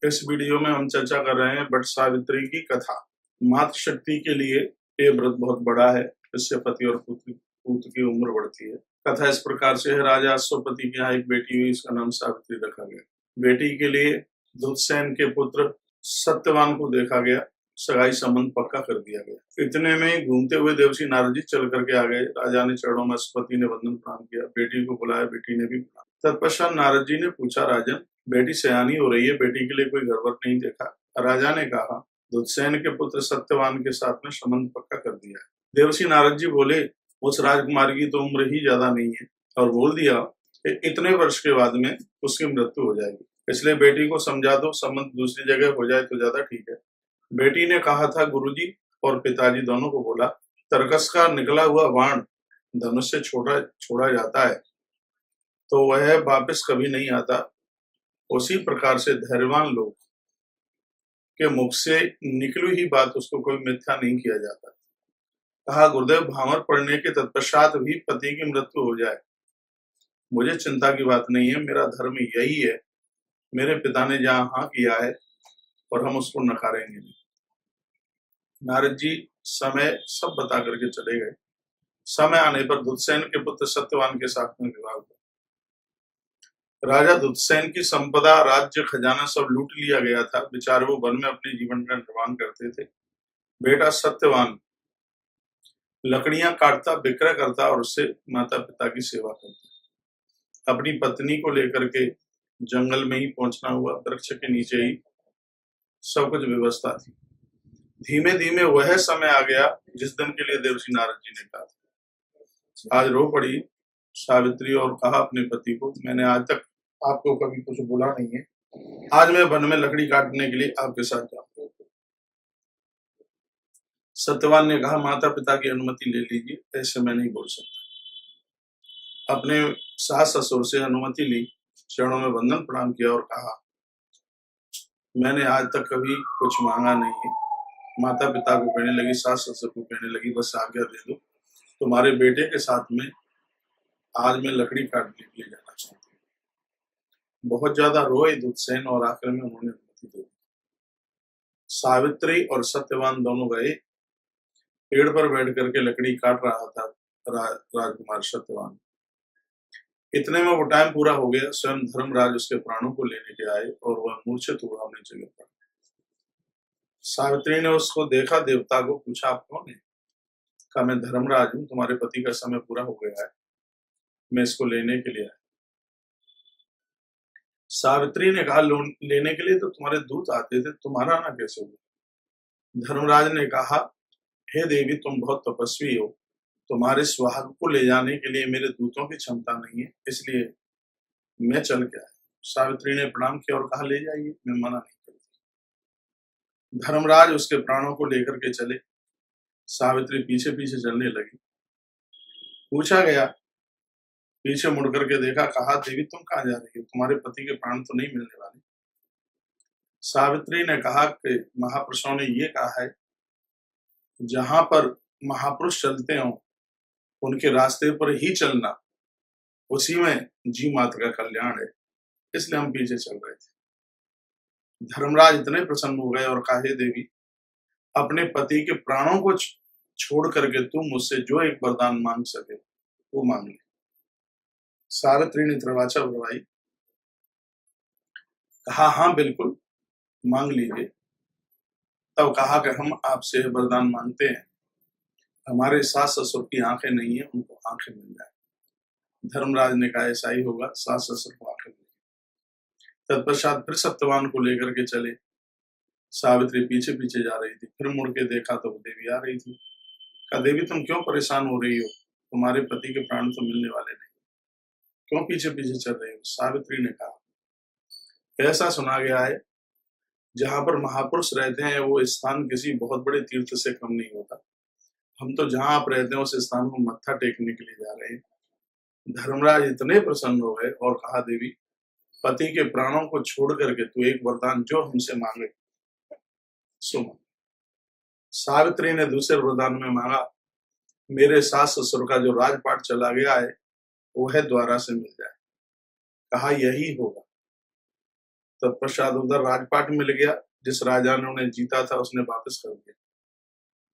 इस वीडियो में हम चर्चा कर रहे हैं वट सावित्री की कथा। मातृशक्ति के लिए ये व्रत बहुत बड़ा है। इससे पति और पुत्र की उम्र बढ़ती है। कथा इस प्रकार से है। राजा अश्वपति के यहाँ एक बेटी हुई, इसका नाम सावित्री रखा गया। बेटी के लिए दुधसेन के पुत्र सत्यवान को देखा गया, सगाई संबंध पक्का कर दिया गया। इतने में घूमते हुए देवर्षि नारद जी चल करके आ गए। राजा ने चरणों में अश्वपति ने वंदन प्रणाम किया, बेटी को बुलाया, बेटी ने भी बुलाया। तत्पश्चात नारद जी ने पूछा, राजन बेटी सयानी हो रही है, बेटी के लिए कोई गड़बड़ नहीं देखा? राजा ने कहा, दुधसेन के पुत्र सत्यवान के साथ में संबंध पक्का कर दिया है। देवर्षि नारद जी बोले, उस राजकुमार की तो उम्र ही ज्यादा नहीं है, और बोल दिया कि इतने वर्ष के बाद में उसकी मृत्यु हो जाएगी, इसलिए बेटी को समझा दो, संबंध दूसरी जगह हो जाए तो ज्यादा ठीक है। बेटी ने कहा था, गुरुजी और पिताजी दोनों को बोला, तरकस का निकला हुआ बाण धनुष से छोड़ा जाता है तो वह वापस कभी नहीं आता। उसी प्रकार से धैर्यवान लोग के मुख से निकली ही बात उसको कोई मिथ्या नहीं किया जाता। कहा, गुरुदेव भामर पड़ने के तत्पश्चात भी पति की मृत्यु हो जाए, मुझे चिंता की बात नहीं है, मेरा धर्म यही है। मेरे पिता ने जहां हाँ किया है और हम उसको नकारेंगे नहीं। नारद जी समय सब बता करके चले गए। समय आने पर दुधसेन के पुत्र सत्यवान के साथ में विवाह हुआ। राजा दुधसेन की संपदा, राज्य, खजाना सब लूट लिया गया था। बेचारे वो वन में अपने जीवन का निर्वाह करते थे। बेटा सत्यवान लकड़ियां काटता, विक्रय करता और उससे माता पिता की सेवा करता। अपनी पत्नी को लेकर के जंगल में ही पहुंचना हुआ। वृक्ष के नीचे ही सब कुछ व्यवस्था थी। धीमे धीमे वह समय आ गया जिस दिन के लिए देवर्षि नारद जी ने कहा। आज रो पड़ी सावित्री और कहा अपने पति को, मैंने आज तक आपको कभी कुछ बोला नहीं है, आज मैं वन में लकड़ी काटने के लिए आपके साथ जाऊंगा। सत्यवान ने कहा, माता पिता की अनुमति ले लीजिए, ऐसे मैं नहीं बोल सकता। अपने सास ससुर से अनुमति ली, चरणों में वंदन प्रणाम किया और कहा, मैंने आज तक कभी कुछ मांगा नहीं है। माता पिता को कहने लगी, सास ससुर को कहने लगी, बस आज्ञा दे दो, तुम्हारे बेटे के साथ में आज मैं लकड़ी काटने के लिए जाना चाहती हूँ। बहुत ज्यादा रोए दुधसेन और आखिर में उन्होंने अनुमति दे दी। सावित्री और सत्यवान दोनों गए। पेड़ पर बैठ करके लकड़ी काट रहा था राजकुमार सत्यवान। इतने में वो टाइम पूरा हो गया। स्वयं धर्मराज उसके प्राणों को लेने के आए और वह मूर्छित हुआ नीचे गिर पड़ा। सावित्री ने उसको देखा, देवता को पूछा, आप कौन है? कहा, मैं धर्मराज हूं, तुम्हारे पति का समय पूरा हो गया है, मैं इसको लेने के लिए आया। सावित्री ने कहा, लेने के लिए तो तुम्हारे दूत आते थे, तुम्हारा आना कैसे हुआ? धर्मराज ने कहा, हे देवी, तुम बहुत तपस्वी हो, तुम्हारे सुहाग को ले जाने के लिए मेरे दूतों की क्षमता नहीं है, इसलिए मैं चल के आया। सावित्री ने प्रणाम किया और कहा, ले जाइए, मैं मना नहीं करती। धर्मराज उसके प्राणों को लेकर के चले। सावित्री पीछे पीछे चलने लगी। पूछा गया, पीछे मुड़ करके देखा, कहा, देवी तुम कहाँ जा रही हो? तुम्हारे पति के प्राण तो नहीं मिलने वाले। सावित्री ने कहा कि महापुरुषों ने ये कहा है, जहां पर महापुरुष चलते हो उनके रास्ते पर ही चलना, उसी में जी माता का कल्याण है, इसलिए हम पीछे चल रहे थे। धर्मराज इतने प्रसन्न हो गए और कहा, हे देवी, अपने पति के प्राणों को छोड़ करके तुम मुझसे जो एक वरदान मांग सके वो मांग ले। सावित्री ने त्रिवाचा भरवाई, कहा, हाँ बिल्कुल मांग लीजिए। तब कहा कि हम आपसे वरदान मांगते हैं, हमारे सास ससुर की आंखें नहीं है, उनको आंखें मिल जाए। धर्मराज ने कहा, ऐसा ही होगा, सास ससुर को आंखें मिल। तत्पश्चात फिर सत्यवान को लेकर के चले। सावित्री पीछे पीछे जा रही थी। फिर मुड़ के देखा तो देवी आ रही थी। कहा, देवी तुम क्यों परेशान हो रही हो? तुम्हारे पति के प्राण तो मिलने वाले नहीं, क्यों पीछे पीछे चल रही हो? सावित्री ने कहा, ऐसा सुना गया है, जहां पर महापुरुष रहते हैं वो स्थान किसी बहुत बड़े तीर्थ से कम नहीं होता। हम तो जहां आप रहते हैं उस स्थान को मत्था टेकने के लिए जा रहे हैं। धर्मराज इतने प्रसन्न हो गए और कहा, देवी, पति के प्राणों को छोड़ करके तू एक वरदान जो हमसे मांगे सुनो। सावित्री ने दूसरे वरदान में मांगा, मेरे सास ससुर का जो राजपाट चला गया है वह द्वारा से मिल जाए। कहा, यही होगा। तत्पश्चात उधर राजपाट मिल गया, जिस राजा ने उन्हें जीता था उसने वापस कर दिया।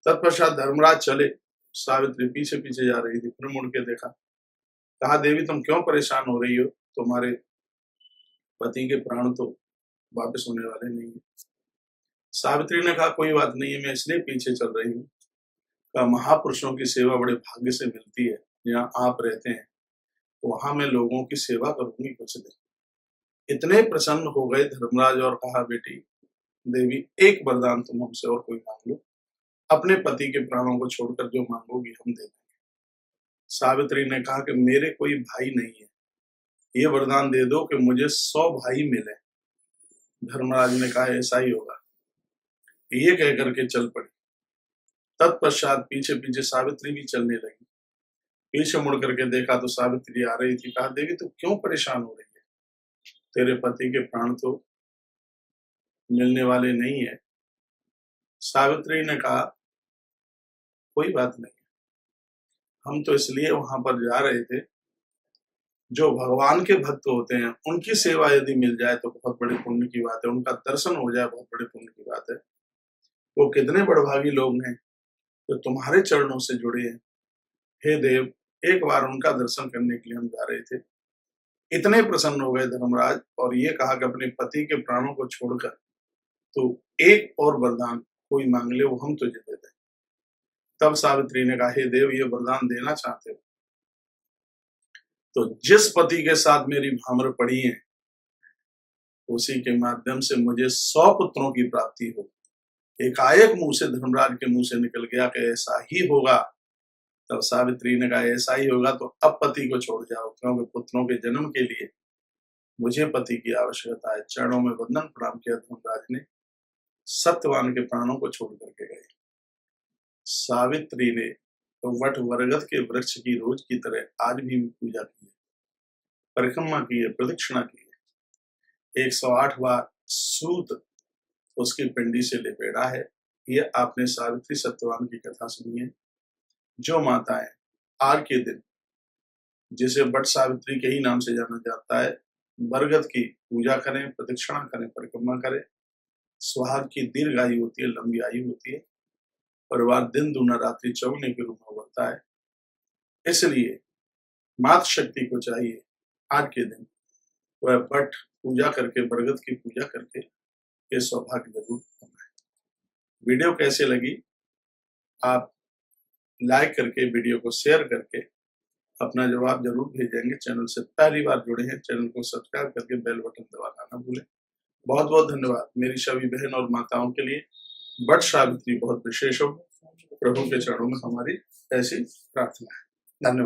तत्पश्चात धर्मराज चले, सावित्री पीछे पीछे जा रही थी, फिर मुड़ के देखा, कहा देवी तुम क्यों परेशान हो रही हो, तुम्हारे पति के प्राण तो वापस होने वाले नहीं है। सावित्री ने कहा कोई बात नहीं है, मैं इसलिए पीछे चल रही हूँ, कहा महापुरुषों की सेवा बड़े भाग्य से मिलती है, जहाँ आप रहते हैं वहां मैं लोगों की सेवा करूंगी कुछ दिन। इतने प्रसन्न हो गए धर्मराज और कहा बेटी देवी एक वरदान तुम हमसे और कोई मांग लो, अपने पति के प्राणों को छोड़कर जो मांगोगी हम दे देंगे। सावित्री ने कहा कि मेरे कोई भाई नहीं है, ये वरदान दे दो कि मुझे 100 भाई मिले। धर्मराज ने कहा ऐसा ही होगा, ये कह करके चल पड़ी। तत्पश्चात पीछे पीछे सावित्री भी चलने लगी। पीछे मुड़ करके देखा तो सावित्री आ रही थी। कहा देवी तू क्यों परेशान हो रही है, तेरे पति के प्राण तो मिलने वाले नहीं है। सावित्री ने कहा कोई बात नहीं, हम तो इसलिए वहां पर जा रहे थे, जो भगवान के भक्त होते हैं उनकी सेवा यदि मिल जाए तो बहुत बड़े पुण्य की बात है, उनका दर्शन हो जाए बहुत बड़े पुण्य की बात है। वो कितने बड़भागी लोग हैं जो तुम्हारे चरणों से जुड़े हैं। हे देव एक बार उनका दर्शन करने के लिए हम जा रहे थे। इतने प्रसन्न हो गए धर्मराज और ये कहा कि अपने पति के प्राणों को छोड़कर तो एक और वरदान कोई मांग ले, वो हम तुझे दे दें। तब सावित्री ने कहा हे देव ये वरदान देना चाहते हो तो जिस पति के साथ मेरी भामर पड़ी है उसी के माध्यम से मुझे 100 पुत्रों की प्राप्ति हो। एकाएक मुंह से धर्मराज के मुंह से निकल गया कि ऐसा ही होगा। तब सावित्री ने कहा ऐसा ही होगा तो अब पति को छोड़ जाओ, क्योंकि पुत्रों के जन्म के लिए मुझे पति की आवश्यकता है। चरणों में वंदन प्रणाम किया धर्मराज ने, सत्यवान के प्राणों को छोड़ करके गए। सावित्री ने तो वट वरगद के वृक्ष की रोज की तरह आज भी पूजा की है, परिक्रमा की है, प्रदक्षिणा की है। 108 बार सूत उसकी पिंडी से लिपेड़ा है। ये आपने सावित्री सत्यवान की कथा सुनी है। जो माताएं आज के दिन, जिसे वट सावित्री के ही नाम से जाना जाता है, बरगद की पूजा करें, प्रदक्षिणा करें, परिक्रमा करें, सुहाग की दीर्घ आयु होती है, लंबी आयु होती है, परिवार दिन दुना रात्रि चौगुने के रूप में बढ़ता है। इसलिए मातृ शक्ति को चाहिए आज के दिन वह वट पूजा करके, बरगद की पूजा करके ये सौभाग्य जरूर बनाए। वीडियो कैसे लगी आप लाइक करके, वीडियो को शेयर करके अपना जवाब जरूर भेजेंगे। चैनल से पहली बार जुड़े हैं, चैनल को सब्सक्राइब करके बेल बटन दबाना ना भूलें। बहुत बहुत धन्यवाद मेरी सभी बहन और माताओं के लिए। वट सावित्री बहुत विशेष हो, प्रभु के चरणों में हमारी ऐसी प्रार्थना है। धन्यवाद।